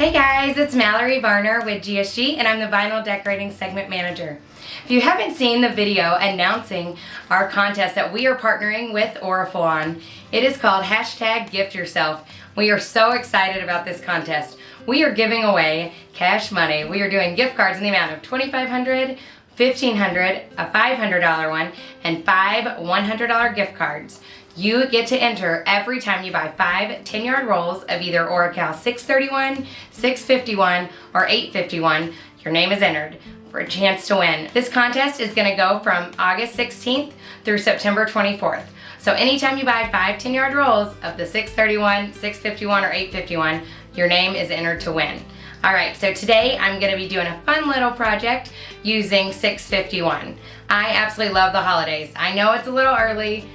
Hey guys, it's Mallory Varner with GSG and I'm the Vinyl Decorating Segment Manager. If you haven't seen the video announcing our contest that we are partnering with ORAFOL on, it is called #GiftYourself. We are so excited about this contest. We are giving away cash money. We are doing gift cards in the amount of $2,500, $1,500, a $500 one, and 5 $100 gift cards. You get to enter every time you buy 5 10-yard rolls of either Oracal 631, 651, or 851. Your name is entered for a chance to win. This contest is going to go from August 16th through September 24th. So anytime you buy 5 10-yard rolls of the 631, 651, or 851, your name is entered to win. Alright, so today I'm going to be doing a fun little project using 651. I absolutely love the holidays. I know it's a little early,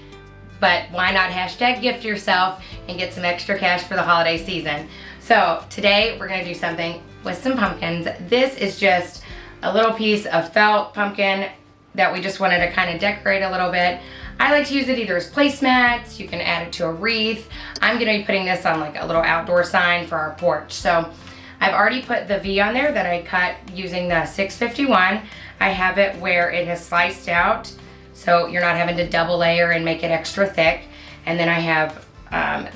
but why not #gift yourself and get some extra cash for the holiday season. So today we're going to do something with some pumpkins. This is just a little piece of felt pumpkin that we just wanted to kind of decorate a little bit. I like to use it either as placemats, you can add it to a wreath. I'm going to be putting this on like a little outdoor sign for our porch. So I've already put the V on there that I cut using the 651. I have it where it has sliced out, so you're not having to double layer and make it extra thick. And then I have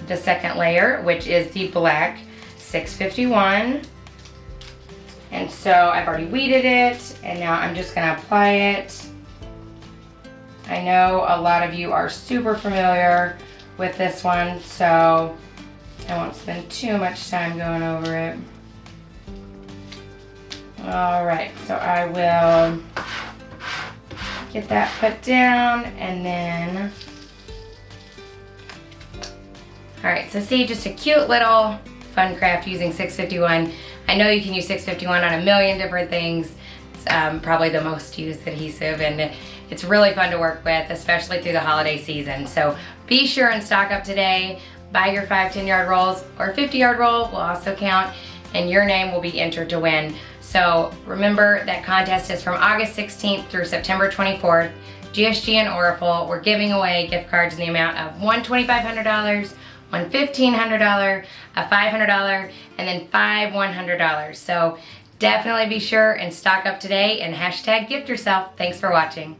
the second layer, which is the black 651. And so I've already weeded it, and now I'm just gonna apply it. I know a lot of you are super familiar with this one, so I won't spend too much time going over it. All right, so I will get that put down, and then, all right, so see, just a cute little fun craft using 651. I know you can use 651 on a million different things. It's probably the most used adhesive, and it's really fun to work with, especially through the holiday season. So be sure and stock up today. Buy your 5 10-yard rolls, or a 50-yard roll will also count, and your name will be entered to win. So remember, that contest is from August 16th through September 24th. GSG and ORAFOL, we're giving away gift cards in the amount of one $2,500, one $1,500, a $500, and then 5 $100. So definitely be sure and stock up today and #gift yourself. Thanks for watching.